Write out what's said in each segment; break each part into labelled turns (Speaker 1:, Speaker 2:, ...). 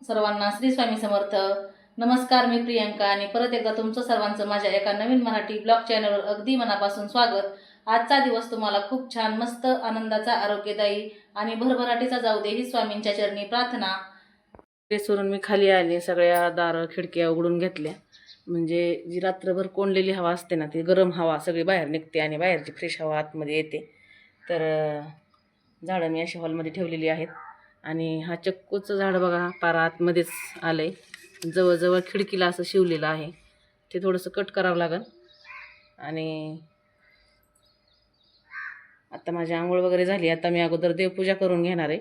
Speaker 1: सर्वांना श्री स्वामी समर्थ. नमस्कार, मी प्रियंका आणि परत एकदा तुमचं सर्वांचं माझ्या एका नवीन मराठी ब्लॉग चॅनलवर अगदी मनापासून स्वागत. आजचा दिवस तुम्हाला खूप छान, मस्त, आनंदाचा, आरोग्यदायी आणि भरभराटीचा जाऊ दे ही स्वामींच्या चरणी प्रार्थना. सोडून मी खाली आले, सगळ्या दारं खिडक्या उघडून घेतल्या. म्हणजे जी रात्रभर कोंडलेली हवा असते ना, ती गरम हवा सगळी बाहेर निघते आणि बाहेरची फ्रेश हवा आतमध्ये येते. तर झाडं मी अशा हॉलमध्ये ठेवलेली आहेत. आणि हा चक्कूचं झाड बघा पार आतमध्येच आलं आहे, जवळजवळ खिडकीला असं शिवलेलं आहे. ते थोडंसं कट करावं लागेल. आणि आता माझी आंघोळ वगैरे झाली. आता मी अगोदर देवपूजा करून घेणार आहे.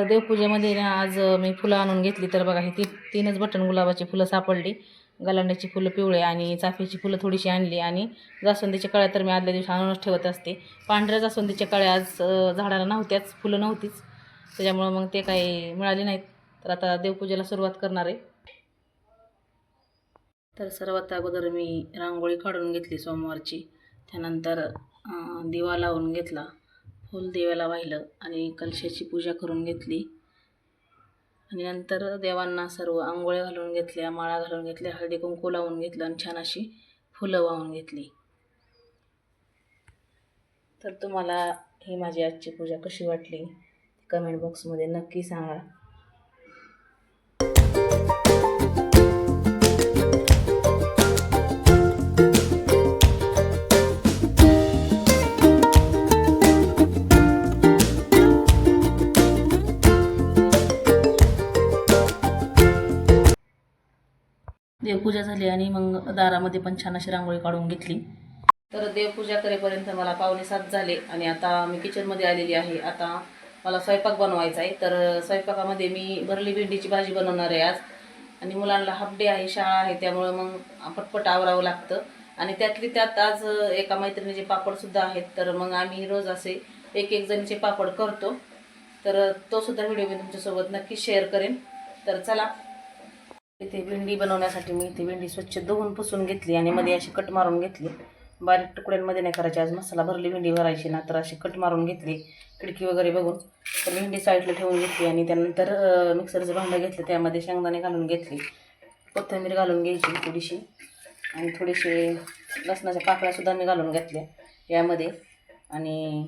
Speaker 1: देवपूजेमध्ये ना आज मी फुलं आणून घेतली. तर बघा ही तीनच बटन गुलाबाची फुलं सापडली. गलांड्याची फुलं पिवळे आणि चाफ्याची फुलं थोडीशी आणली. आणि जास्वंदीच्या कळ्या तर मी आदल्या दिवशी आणूनच ठेवत असते. पांढऱ्या जास्वंदीच्या कळ्या आज झाडाला नव्हत्याच, फुलं नव्हतीच, त्याच्यामुळं मग ते काही मिळाले नाहीत. तर आता देवपूजेला सुरुवात करणार आहे. तर सर्वात अगोदर मी रांगोळी काढून घेतली सोमवारची. त्यानंतर दिवा लावून घेतला, फुल देवाला वाहिलं आणि कलशाची पूजा करून घेतली. आणि नंतर देवांना सर्व आंघोळ्या घालून घेतल्या, माळा घालून घेतल्या, हळदी कुंकू लावून घेतलं आणि छान अशी फुलं वाहून घेतली. तर तुम्हाला ही माझी आजची पूजा कशी वाटली कमेंट बॉक्समध्ये नक्की सांगा. देवपूजा झाली आणि मग दारामध्ये पण छान अशी रांगोळी काढून घेतली. तर देवपूजा करेपर्यंत मला 6:45 झाले आणि आता मी किचनमध्ये आलेली आहे. आता मला स्वयंपाक बनवायचा आहे. तर स्वयंपाकामध्ये मी भरली भेंडीची भाजी बनवणार आहे आज. आणि मुलांना हाफ डे आहे, शाळा आहे, त्यामुळं मग पटपट आवरावं लागतं. आणि त्यातली त्यात आज एका मैत्रिणीचे पापडसुद्धा आहेत. तर मग आम्ही रोज असे एक जणीचे पापड करतो. तर तो सुद्धा व्हिडिओ मी तुमच्यासोबत नक्की शेअर करेन. तर चला, इथे भेंडी बनवण्यासाठी मी इथे भेंडी स्वच्छ धुवून पुसून घेतली आणि मध्ये अशी कट मारून घेतली. बारीक तुकड्यांमध्ये नाही करायची, आज मसाला भरली भेंडी भरायची ना, तर अशी कट मारून घेतली खिडकी वगैरे बघून. तर भेंडी साईडला ठेवून घेतली आणि त्यानंतर मिक्सरचं भांडं घेतलं, त्यामध्ये शेंगदाणे घालून घेतली, कोथिंबीर घालून घ्यायची थोडीशी, आणि थोडीशी लसणाच्या पाकळ्यासुद्धा मी घालून घेतल्या यामध्ये. आणि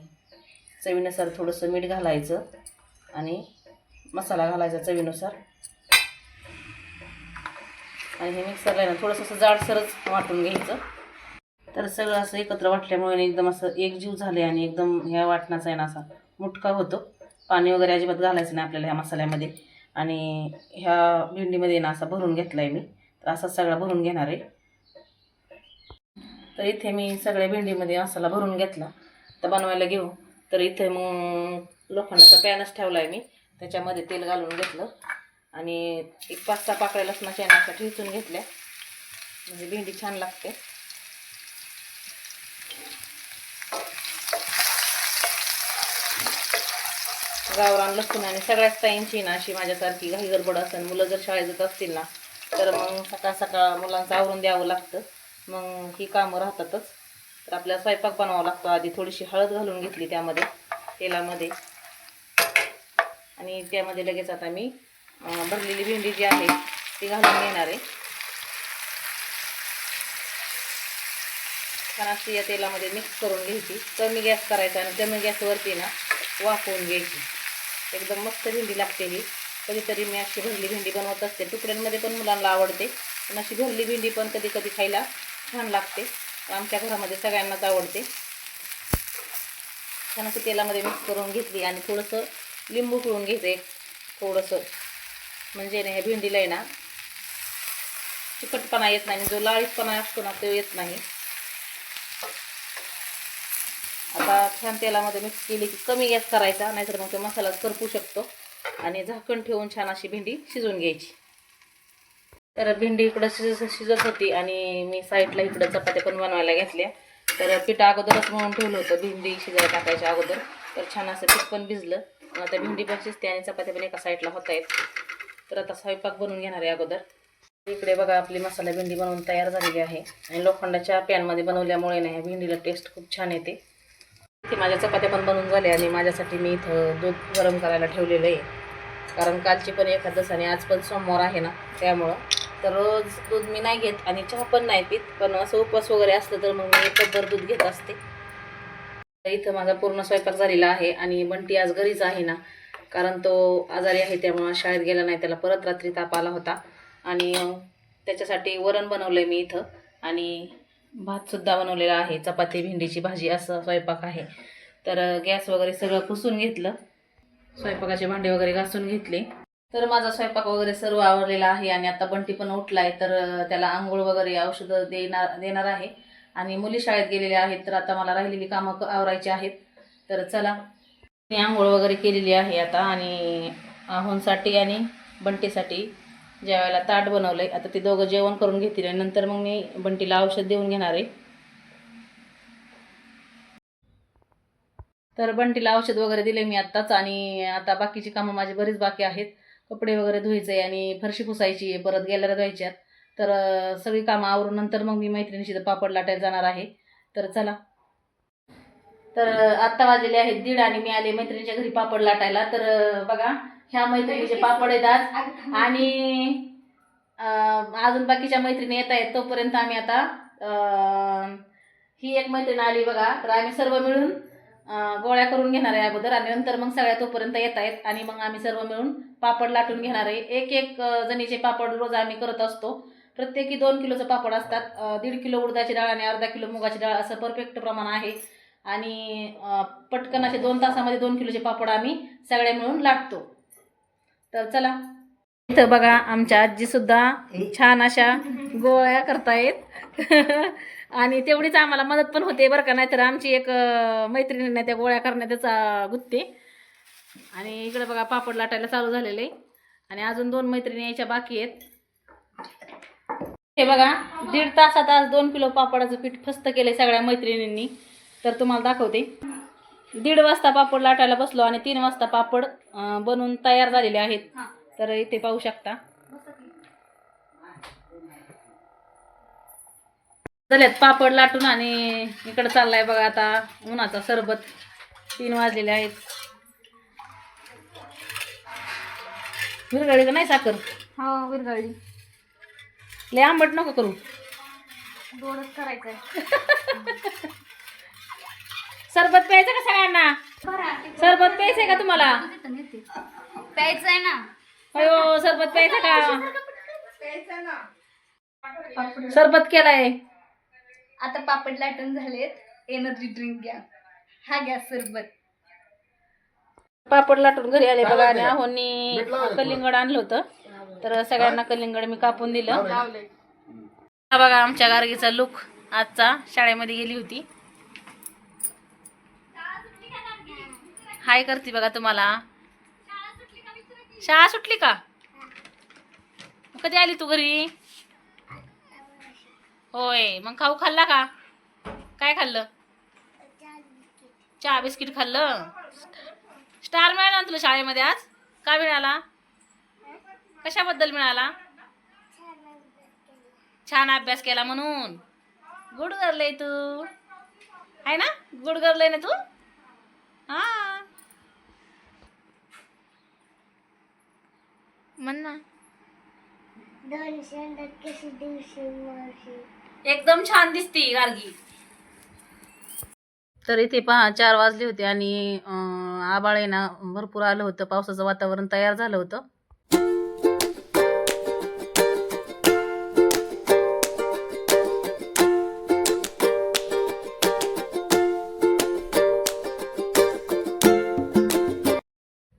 Speaker 1: चवीनुसार थोडंसं मीठ घालायचं आणि मसाला घालायचा चवीनुसार. आणि हे मिक्सरला आहे ना थोडंसं असं जाडसरच वाटून घ्यायचं. तर सगळं असं एकत्र वाटल्यामुळे एकदम असं एकजीव झाले आणि एकदम ह्या वाटणाचा आहे ना असा मुटका होतो. पाणी वगैरे अजिबात घालायचं नाही आपल्याला ह्या मसाल्यामध्ये. आणि ह्या भेंडीमध्ये ना असा भरून घेतला आहे मी. तर असा सगळा भरून घेणार आहे. तर इथे मी सगळ्या भेंडीमध्ये मसाला भरून घेतला. तर बनवायला घेऊ. तर इथे मग लोखंडाचा पॅनच ठेवला आहे मी, त्याच्यामध्ये तेल घालून घेतलं आणि एक 5-6 पाकळ्या लसणाच्या अशा ठेचून घेतल्या, म्हणजे भेंडी छान लागते. गावरान लसूण आणि सगळ्याच ताईंची ना अशी माझ्यासारखी घाई गडबड असेल, मुलं जर शाळेत जात असतील ना, तर मग सकाळ सकाळ मुलांचं आवरून द्यावं लागतं. मग ही कामं राहतातच. तर आपल्याला स्वयंपाक बनावा लागतो. आधी थोडीशी हळद घालून घेतली त्यामध्ये, तेलामध्ये. आणि त्यामध्ये लगेच आता मी भरलेली भेंडी जी आहे ती घालून घेणार आहे. छान अशी या तेलामध्ये मिक्स करून घ्यायची. कमी गॅस करायचा आणि कमी गॅसवरती ना वाफवून घ्यायची. एकदम मस्त भेंडी लागते ही. कधीतरी मी अशी भरली भेंडी बनवत असते, तुकड्यांमध्ये पण मुलांना आवडते, पण अशी भरली भेंडी पण कधी कधी खायला छान लागते. आमच्या घरामध्ये सगळ्यांनाच आवडते. छान असं तेलामध्ये मिक्स करून घेतली आणि थोडंसं लिंबू पिळून घ्यायचं एक थोडंसं, म्हणजे ना ह्या भेंडीला आहे ना चिकटपणा येत नाही, जो लाळीतपणा असतो ना तो येत नाही. आता छान तेलामध्ये मिक्स केली की कमी गॅस करायचा, नाहीतर मग तो मसाला करपू शकतो. आणि झाकण ठेवून छान अशी भेंडी शिजवून घ्यायची. तर भेंडी इकडं शिजत होती आणि मी साईडला इकडं चपात्या पण बनवायला घेतल्या. तर पीठ अगोदरच म्हणून ठेवलं होतं भेंडी शिजायला टाकायच्या अगोदर. तर छान असं पीठ पण भिजलं. आता भेंडी पण शिजते आणि चपात्या पण एका साईडला होत आहेत. तर आता स्वयंपाक बनवून घेणार आहे अगोदर. इकडे बघा आपली मसाला भेंडी बनवून तयार झालेली आहे. आणि लोखंडाच्या पॅनमध्ये बनवल्यामुळे नाही भेंडीला टेस्ट खूप छान येते. इथे माझ्या चपात्या पण बनवून झाल्या आणि माझ्यासाठी मी इथं दूध गरम करायला ठेवलेलं आहे. कारण कालची पण एकादश आणि आज पण सोमवार आहे ना, त्यामुळं. तर रोज दूध मी नाही घेत आणि चहा पण नाही पित, पण असं उपवास वगैरे असलं तर मग मी कपभर दूध घेत असते. इथं माझा पूर्ण स्वयंपाक झालेला आहे आणि बंटी आज घरीच आहे ना, कारण तो आजारी आहे त्यामुळं शाळेत गेला नाही. त्याला परत रात्री ताप आला होता आणि त्याच्यासाठी वरण बनवलं आहे मी इथं आणि भातसुद्धा बनवलेला आहे, चपाती भेंडीची भाजी असं स्वयंपाक आहे. तर गॅस वगैरे सगळं पुसून घेतलं, स्वयंपाकाचे भांडे वगैरे घासून घेतले. तर माझा स्वयंपाक वगैरे सर्व आवरलेला आहे आणि आता बंटी पण उठला आहे. तर त्याला आंघोळ वगैरे औषधं देणार आहे आणि मुली शाळेत गेलेल्या आहेत. तर आता मला राहिलेली कामं आवरायची आहेत. तर चला, मी आंघोळ वगैरे केलेली आहे आता आणि आहोंसाठी आणि बंटीसाठी जेवायला ताट बनवलं आहे. आता ते दोघं जेवण करून घेतील आणि नंतर मग मी बंटीला औषध देऊन घेणार आहे. तर बंटीला औषध वगैरे दिले मी आत्ताच आणि आता बाकीची कामं माझी बरीच बाकी आहेत. कपडे वगैरे धुवायचे आहे आणि फरशी पुसायची आहे, परत गॅलऱ्या धुवायच्यात. तर सगळी कामं आवरून नंतर मग मी मैत्रिणीशी पापड लाटायला जाणार आहे. तर चला. तर आत्ता वाजलेले आहेत 1:30 आणि मी आले मैत्रिणीच्या घरी पापड लाटायला. तर बघा, ह्या मैत्रिणीचे पापड आहेत आज आणि अजून बाकीच्या मैत्रिणी येत आहेत. तोपर्यंत आम्ही आता ही एक मैत्रीण आली बघा. तर आम्ही सर्व मिळून गोळ्या करून घेणार आहे अगोदर आणि नंतर मग सगळ्या तोपर्यंत येत आहेत आणि मग आम्ही सर्व मिळून पापड लाटून घेणार आहे. एक जणीचे पापड रोज आम्ही करत असतो. प्रत्येकी 2 किलोचं पापड असतात. 1.5 किलो उडदाची डाळ आणि अर्धा किलो मुगाची डाळ असं परफेक्ट प्रमाण आहे आणि पटकन असे 2 तासामध्ये 2 किलोचे पापड आम्ही सगळे मिळून लाटतो. तर चला. इथं बघा, आमच्या आजीसुद्धा छान अशा गोळ्या करतायत आणि तेवढीच आम्हाला मदत पण होते बरं का. नाहीतर आमची एक मैत्रिणींना त्या गोळ्या करण्याचा गुत्ते. आणि इकडे बघा पापड लाटायला चालू झालेले आणि अजून 2 मैत्रिणी यायच्या बाकी आहेत. हे बघा, 1.5 तासात आज 2 किलो पापडाचं पीठ फस्त केले सगळ्या मैत्रिणींनी. तर तुम्हाला दाखवते. 1:30 वाजता पापड लाटायला बसलो आणि 3 वाजता पापड बनवून तयार झालेले आहेत. तर इथे पाहू शकता. झालेत पापड लाटून आणि इकडे चाललाय बघा आता उन्हाचा सरबत. 3 वाजलेले आहेत. विरघळली का नाही साखर?
Speaker 2: हो, विरघळली.
Speaker 1: लय आंबट नको करू,
Speaker 2: गोडच करायचंय.
Speaker 1: सरबत प्यायचं का सगळ्यांना? सरबत प्यायचंय का तुम्हाला?
Speaker 2: प्यायचंय ना.
Speaker 1: अयो, सरबत प्यायचं का? सरबत केलाय.
Speaker 2: आता पापड लाटून झालेत. एनर्जी ड्रिंक घ्या. हा घ्या सरबत.
Speaker 1: पापड लाटून घरी आले बघा आणि आहोंनी कलिंगड आणलं होतं. तर सगळ्यांना कलिंगड मी कापून दिलं. हा बघा आमच्या गार्गीचा लुक आजचा. शाळेमध्ये गेली होती. हाय करते बघा तुम्हाला. शाळा सुटली का? कधी आली तू घरी? होय, मग खाऊ खाल्ला का? काय खाल्लं? चहा बिस्किट खाल्लं. स्टार मिळाला ना तुला शाळेमध्ये आज? का मिळाला? कशाबद्दल मिळाला? छान अभ्यास केला म्हणून. गुड गर्ल आहे तू, आहे ना? गुड गर्ल आहे ना तू? हा म्हण ना. एकदम छान दिसती गार्गी. तर इथे पहा 4 वाजले होते आणि आभाळ आहे ना भरपूर आलं होतं. पावसाचं वातावरण तयार झालं होतं.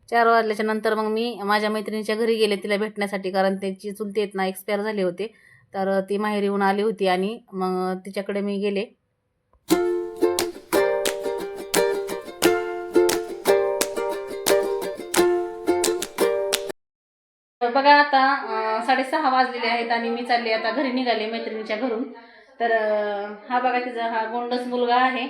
Speaker 1: चार वाजल्याच्या नंतर मग मी माझ्या मैत्रिणीच्या घरी गेले तिला भेटण्यासाठी, कारण त्याची चुलती आहेत ना एक्सपायर झाले होते. तर ती माहेरी येऊन आली होती आणि मग तिच्याकडे मी गेले. बघा आता 6:30 वाजलेले आहेत आणि मी चालले आता घरी, निघाले मैत्रिणीच्या घरून. तर हा बघा तिचा हा गोंडस मुलगा आहे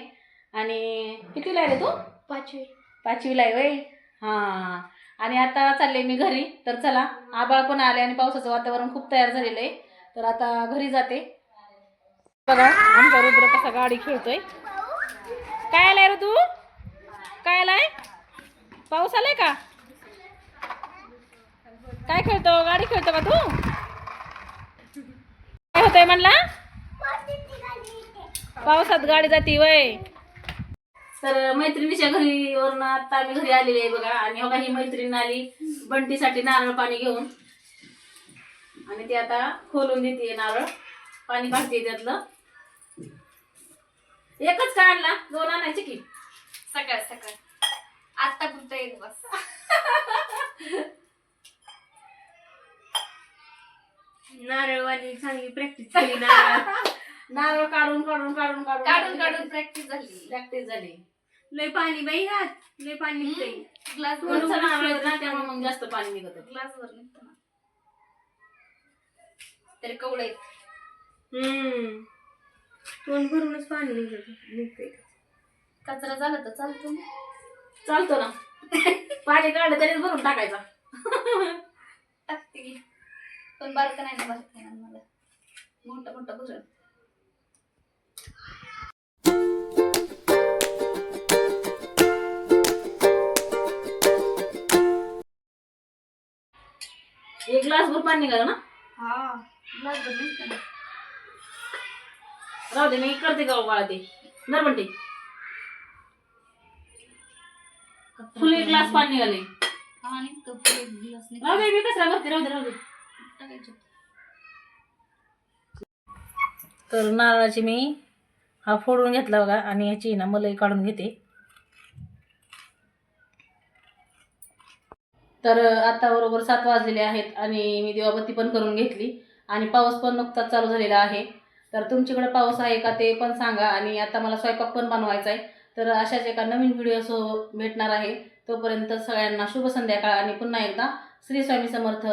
Speaker 1: आणि कितीला आहे तू? 5वीला आहे वय. हां, आणि आता चालले मी घरी. तर चला, आभाळ पण आले आणि पावसाचं वातावरण खूप तयार झालेलं आहे. तर आता घरी जाते. बघा आमचा रुद्र कसा गाडी खेळतोय. काय आलाय ऋतू? काय आलाय? पाऊस आलाय का? काय खेळतो? गाडी खेळतो का तू? काय होतंय म्हणला? पावसात गाडी जाती वय. तर मैत्रिणीच्या घरी वरून आता आम्ही घरी आलेली आहे बघा. आणि बघा ही मैत्रीण आली बंटीसाठी नारळ पाणी घेऊन. आणि ती आता खोलून देते नारळ, पाणी काढते त्यातलं. एकच का आणला? 2 आणायचे की?
Speaker 2: सकाळ सकाळ आता फक्त एक बस.
Speaker 3: नारळवाली चांगली प्रॅक्टिस केली.
Speaker 1: नारळ काढून काढून काढून
Speaker 2: काढून काढून प्रॅक्टिस झाली.
Speaker 3: लय पाणी बाई हात, लय पाणी निघतंय.
Speaker 2: ग्लास
Speaker 1: वरचं नारळ आहे ना, त्यामुळे मग जास्त पाणी निघत.
Speaker 2: ग्लासवर निघतो ना तरी कवडे
Speaker 3: तोंड भरूनच पाणी निघतंय.
Speaker 2: कचरा झाला तर चालतो ना.
Speaker 1: चालतो ना. पाणी काढलं तरीच भरून टाकायचा.
Speaker 2: टाकते की. पण बारका नाही ना भरत येणार मला. मोठा मोठा भरत.
Speaker 1: एक ग्लास भर पाणी निघालं ना.
Speaker 2: हा ग्लास भर निघतो ना.
Speaker 1: राहू दे, मी करते का बाळा ते नरबंटी. फुल 1 ग्लास पाणी निघाले.
Speaker 2: हा निघतो एक ग्लास निघतो.
Speaker 1: राहू दे, मी कचरा भरते. राहू दे राहू दे.
Speaker 2: टाकायचं.
Speaker 1: तर नारळाची मी हा फोडून घेतला बघा. आणि ह्याची ना मलाई काढून घेते. तर आता बरोबर 7 वाजलेले आहेत आणि मी दिवाबत्ती पण करून घेतली. आणि पाऊस पण नुकताच चालू झालेला आहे. तर तुमच्याकडे पाऊस आहे का ते पण सांगा. आणि आता मला स्वयंपाक पण बनवायचा आहे. तर अशाच एका नवीन व्हिडिओ भेटणार आहे. तोपर्यंत सगळ्यांना शुभ संध्याकाळ. आणि पुन्हा एकदा श्री स्वामी समर्थ.